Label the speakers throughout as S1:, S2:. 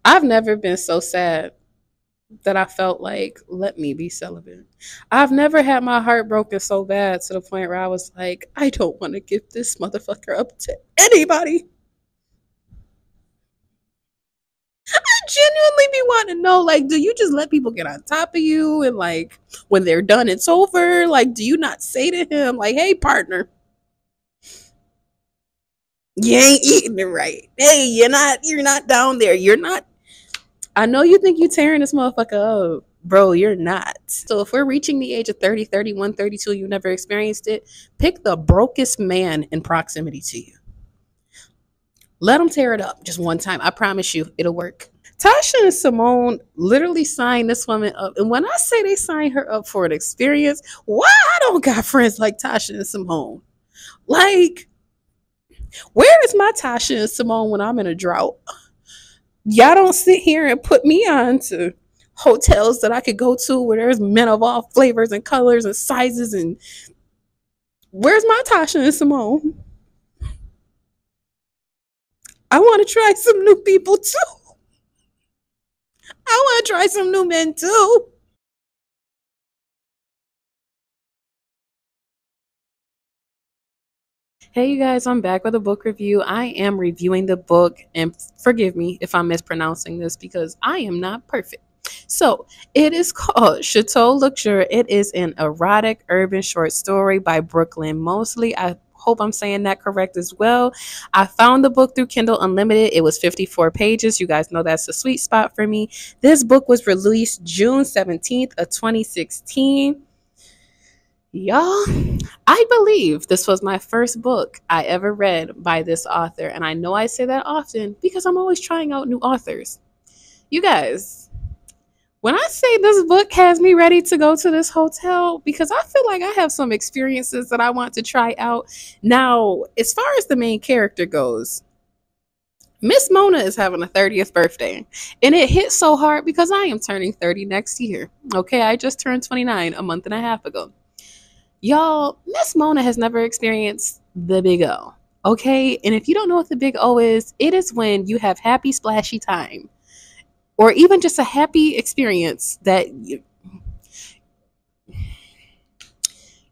S1: I've never been so sad that I felt like, let me be celibate. I've never had my heart broken so bad to the point where I was like, I don't want to give this motherfucker up to anybody. Genuinely be wanting to know, like, do you just let people get on top of you and like when they're done it's over? Like, do you not say to him, like, hey partner, you ain't eating it right. Hey, you're not down there. You're not. I know you think you tearing this motherfucker up. Bro, you're not. So if we're reaching the age of 30, 31, 32, you never experienced it, pick the brokest man in proximity to you. Let them tear it up just one time. I promise you, it'll work. Tasha and Simone literally signed this woman up. And when I say they signed her up for an experience, why I don't got friends like Tasha and Simone? Like, where is my Tasha and Simone when I'm in a drought? Y'all don't sit here and put me on to hotels that I could go to where there's men of all flavors and colors and sizes. And where's my Tasha and Simone? I want to try some new people too. I want to try some new men too. Hey, you guys, I'm back with a book review. I am reviewing the book, and forgive me if I'm mispronouncing this because I am not perfect. So, it is called Chateaux, Luxure. It is an erotic urban short story by Brooklyn Mosley. I hope I'm saying that correct as well. I found the book through Kindle Unlimited. It was 54 pages. You guys know that's a sweet spot for me. This book was released June 17th of 2016. Y'all, I believe this was my first book I ever read by this author. And I know I say that often because I'm always trying out new authors. You guys, when I say this book has me ready to go to this hotel, because I feel like I have some experiences that I want to try out. Now, as far as the main character goes, Miss Mona is having a 30th birthday. And it hit so hard because I am turning 30 next year. Okay, I just turned 29 a month and a half ago. Y'all, Miss Mona has never experienced the big O. Okay? And if you don't know what the big O is, it is when you have happy, splashy time. Or even just a happy experience that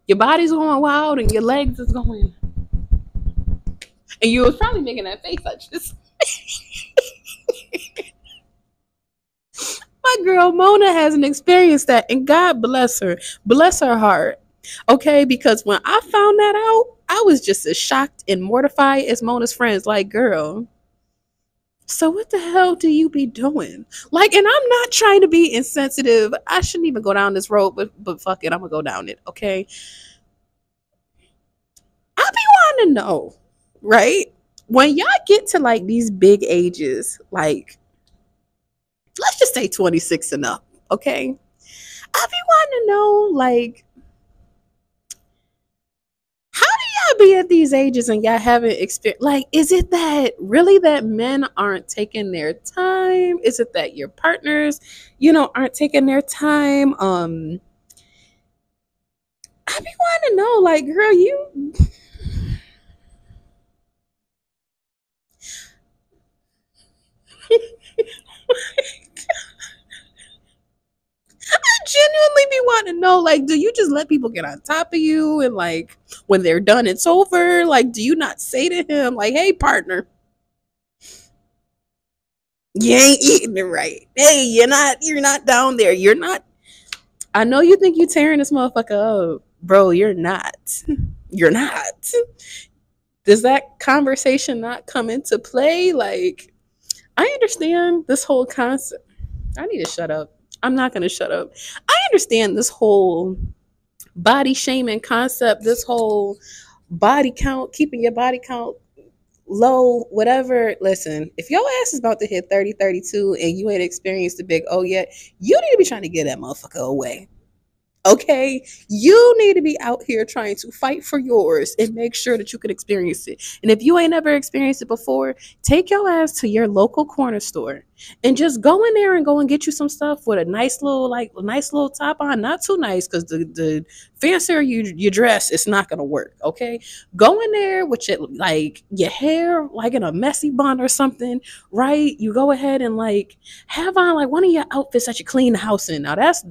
S1: your body's going wild and your legs is going. And you was probably making that face. I just. My girl Mona hasn't experienced that. And God bless her. Bless her heart. Okay, because when I found that out, I was just as shocked and mortified as Mona's friends. Like, girl, so what the hell do you be doing? Like, and I'm not trying to be insensitive. I shouldn't even go down this road, but fuck it, I'm gonna go down it. Okay, I be wanting to know, right? When y'all get to like these big ages, like let's just say 26 and up, okay? I be wanting to know, like, how do y'all be at these ages and y'all haven't experienced? Like, is it that really that men aren't taking their time? Is it that your partners, aren't taking their time? I be wanting to know, like, girl, you. I genuinely be wanting to know, like, do you just let people get on top of you and like when they're done it's over? Like, do you not say to him, like, hey partner, you ain't eating it right. Hey, you're not down there. You're not. I know you think you tearing this motherfucker up. Bro, you're not. You're not. Does that conversation not come into play? Like, I understand this whole concept. I need to shut up. I'm not going to shut up. I understand this whole body shaming concept, this whole body count, keeping your body count low, whatever. Listen, if your ass is about to hit 30, 32, and you ain't experienced the big O yet, you need to be trying to get that motherfucker away. Okay, you need to be out here trying to fight for yours and make sure that you can experience it. And if you ain't never experienced it before, take your ass to your local corner store and just go in there and go and get you some stuff with a nice little, like a nice little top on. Not too nice, because the fancier you dress, it's not gonna work. Okay, go in there with your, like, your hair like in a messy bun or something, right? You go ahead and like have on like one of your outfits that you clean the house in. Now that's,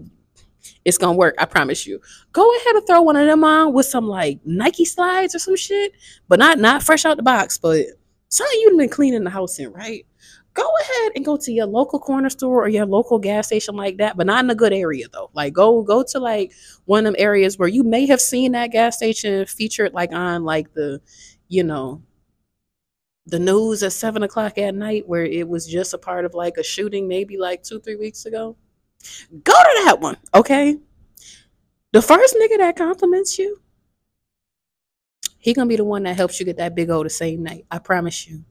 S1: it's gonna work, I promise you. Go ahead and throw one of them on with some like Nike slides or some shit, but not fresh out the box, but something you've been cleaning the house in, right? Go ahead and go to your local corner store or your local gas station like that, but not in a good area though. Like go to like one of them areas where you may have seen that gas station featured like on like the, you know, the news at 7 o'clock at night, where it was just a part of like a shooting maybe like 2-3 weeks ago. Go to that one, okay? The first nigga that compliments you, he gonna be the one that helps you get that big O the same night. I promise you.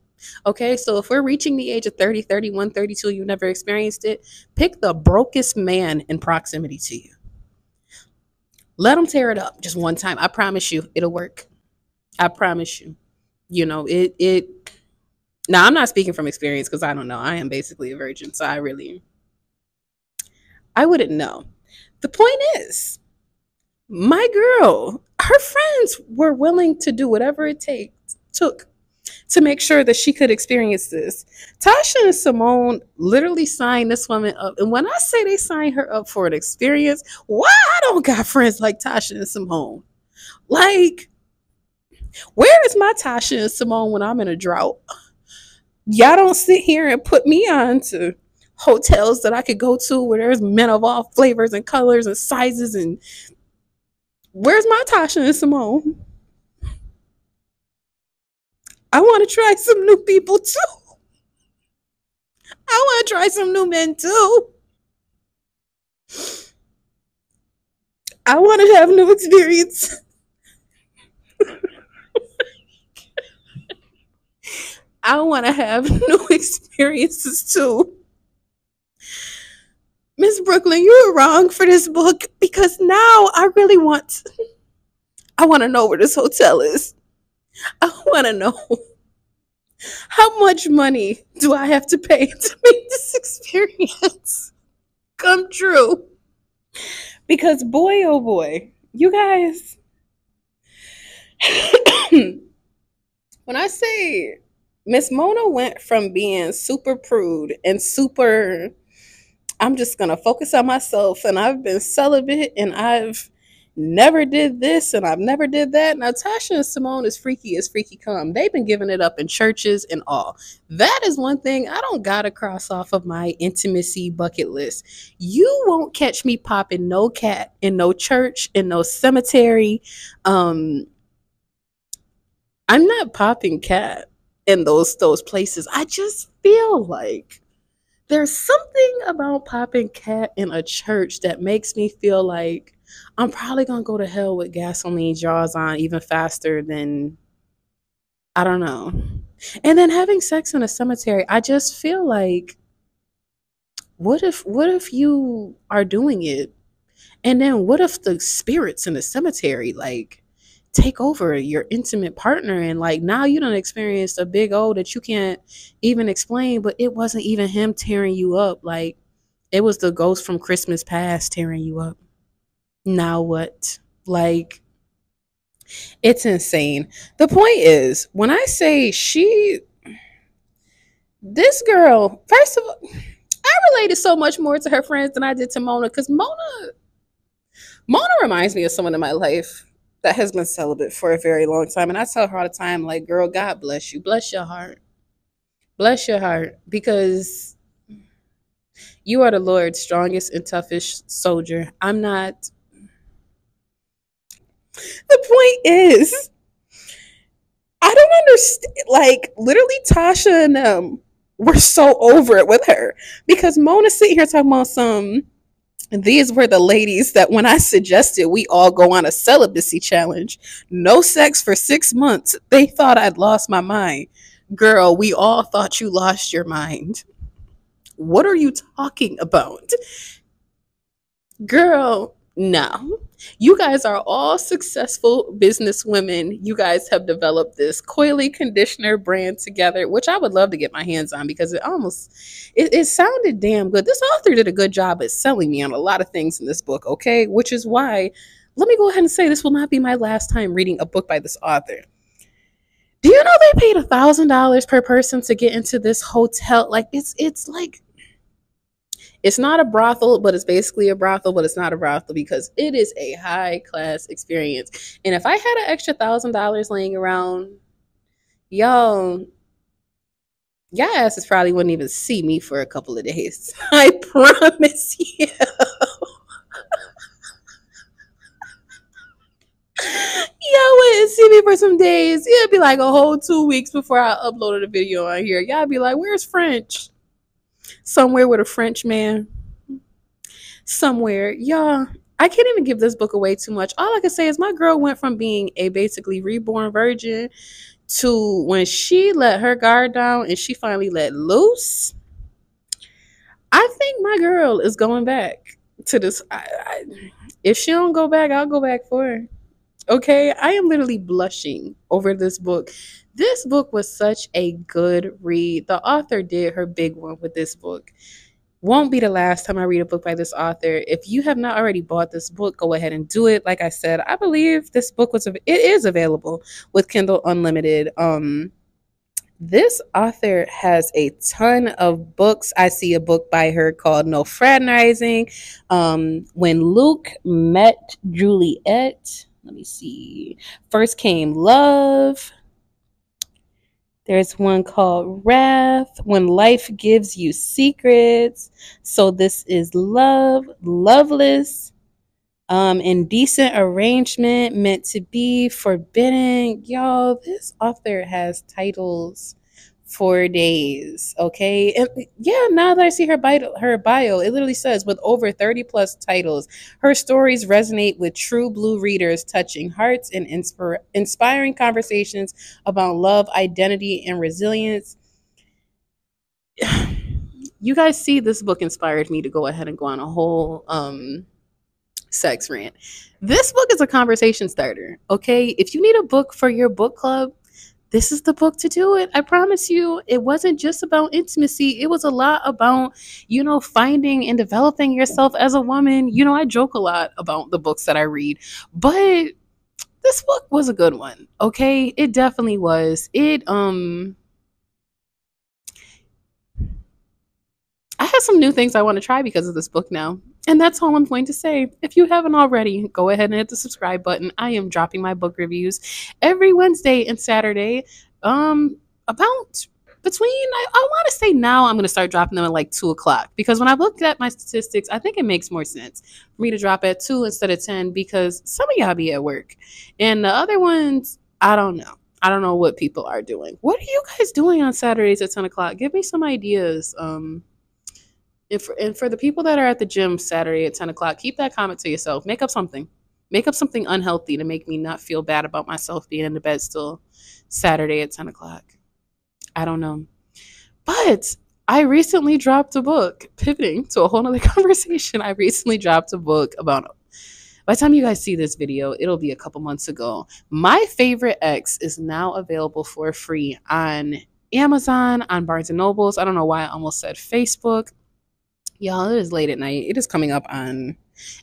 S1: Okay, so if we're reaching the age of 30, 31, 32, you never experienced it, pick the brokest man in proximity to you. Let him tear it up just one time. I promise you, it'll work. I promise you. You know, it now I'm not speaking from experience because I don't know. I am basically a virgin, so I wouldn't know. The point is, my girl, her friends were willing to do whatever it took to make sure that she could experience this. Tasha and Simone literally signed this woman up. And when I say they signed her up for an experience, why I don't got friends like Tasha and Simone? Like, where is my Tasha and Simone when I'm in a drought? Y'all don't sit here and put me on to hotels that I could go to where there's men of all flavors and colors and sizes. And where's my Tasha and Simone? I want to try some new people too. I want to try some new men too. I want to have new experience. I want to have new experiences too. Miss Brooklyn, you were wrong for this book, because now I want to know where this hotel is. I want to know, how much money do I have to pay to make this experience come true? Because boy, oh boy, you guys, when I say Miss Mona went from being super prude and super, I'm just going to focus on myself, and I've been celibate, and I've never did this, and I've never did that. Now, Tasha and Simone is freaky as freaky come. They've been giving it up in churches and all. That is one thing I don't got to cross off of my intimacy bucket list. You won't catch me popping no cat in no church, in no cemetery. I'm not popping cat in those places. I just feel like there's something about popping cat in a church that makes me feel like I'm probably gonna go to hell with gasoline jaws on even faster than, I don't know. And then having sex in a cemetery, I just feel like, what if you are doing it, and then what if the spirits in the cemetery like take over your intimate partner, and like now you done experienced a big O that you can't even explain, but it wasn't even him tearing you up, like it was the ghost from Christmas past tearing you up. Now what? Like, it's insane. The point is, when I say this girl, first of all, I related so much more to her friends than I did to Mona, because Mona reminds me of someone in my life that has been celibate for a very long time. And I tell her all the time, like, girl, God bless you. Bless your heart. Bless your heart. Because you are the Lord's strongest and toughest soldier. I'm not. The point is, I don't understand. Like, literally, Tasha and them were so over it with her. Because Mona's sitting here talking about some, these were the ladies that when I suggested we all go on a celibacy challenge, no sex for 6 months, they thought I'd lost my mind. Girl, we all thought you lost your mind. What are you talking about? Girl, No. You guys are all successful business women. You guys have developed this coily conditioner brand together, which I would love to get my hands on because it sounded damn good. This author did a good job at selling me on a lot of things in this book, okay? Which is why let me go ahead and say this will not be my last time reading a book by this author. Do you know they paid $1,000 per person to get into this hotel? Like it's like it's not a brothel, but it's basically a brothel, but it's not a brothel because it is a high class experience. And if I had an extra $1,000 laying around, y'all, y'all asses probably wouldn't even see me for a couple of days. I promise you. Y'all wouldn't see me for some days. It'd be like a whole 2 weeks before I uploaded a video on here. Y'all be like, where's French? Somewhere with a French man. Somewhere. Y'all, I can't even give this book away too much. All I can say is my girl went from being a basically reborn virgin to when she let her guard down and she finally let loose. I think my girl is going back to this. If she don't go back, I'll go back for her. Okay, I am literally blushing over this book. This book was such a good read. The author did her big one with this book. Won't be the last time I read a book by this author. If you have not already bought this book, go ahead and do it. Like I said, I believe this book it is available with Kindle Unlimited. This author has a ton of books. I see a book by her called No Fraternizing. When Luke Met Juliet. Let me see. First came Love. There's one called Wrath. When Life Gives You Secrets. So this is Love. Loveless. Indecent Arrangement. Meant to Be. Forbidden. Y'all, this author has titles for days. Okay. And yeah, now that I see her bio, it literally says with over 30 plus titles, her stories resonate with true blue readers, touching hearts and inspiring conversations about love, identity, and resilience. You guys see, this book inspired me to go ahead and go on a whole sex rant. This book is a conversation starter. Okay. If you need a book for your book club, this is the book to do it. I promise you, it wasn't just about intimacy. It was a lot about, finding and developing yourself as a woman. I joke a lot about the books that I read, but this book was a good one. Okay. It definitely was. I have some new things I want to try because of this book now. And that's all I'm going to say. If you haven't already, go ahead and hit the subscribe button. I am dropping my book reviews every Wednesday and Saturday. About between, I want to say now I'm going to start dropping them at like 2 o'clock. Because when I looked at my statistics, I think it makes more sense for me to drop at 2 instead of 10 because some of y'all be at work. And the other ones, I don't know. I don't know what people are doing. What are you guys doing on Saturdays at 10 o'clock? Give me some ideas. And for the people that are at the gym Saturday at 10 o'clock, keep that comment to yourself. Make up something. Make up something unhealthy to make me not feel bad about myself being in the bed still Saturday at 10 o'clock. I don't know. But I recently dropped a book. Pivoting to a whole nother conversation. I recently dropped a book about, by the time you guys see this video, it'll be a couple months ago. My Favorite Ex is now available for free on Amazon, on Barnes & Nobles. I don't know why I almost said Facebook. Y'all, it is late at night. It is coming up on,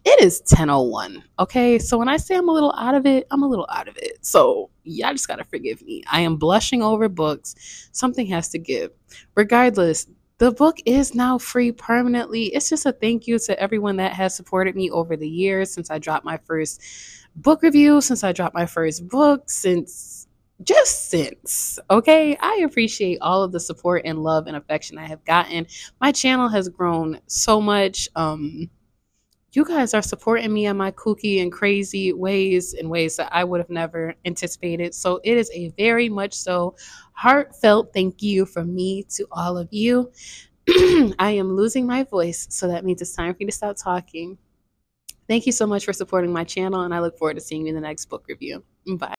S1: it is 10:01. Okay, so when I say I'm a little out of it, I'm a little out of it. So y'all just gotta forgive me. I am blushing over books. Something has to give. Regardless, the book is now free permanently. It's just a thank you to everyone that has supported me over the years since I dropped my first book review, since I dropped my first book, since. Okay, I appreciate all of the support and love and affection I have gotten. My channel has grown so much. You guys are supporting me in my kooky and crazy ways, in ways that I would have never anticipated. So it is a very much so heartfelt thank you from me to all of you. I am losing my voice, so that means it's time for me to stop talking. Thank you so much for supporting my channel, and I look forward to seeing you in the next book review. Bye.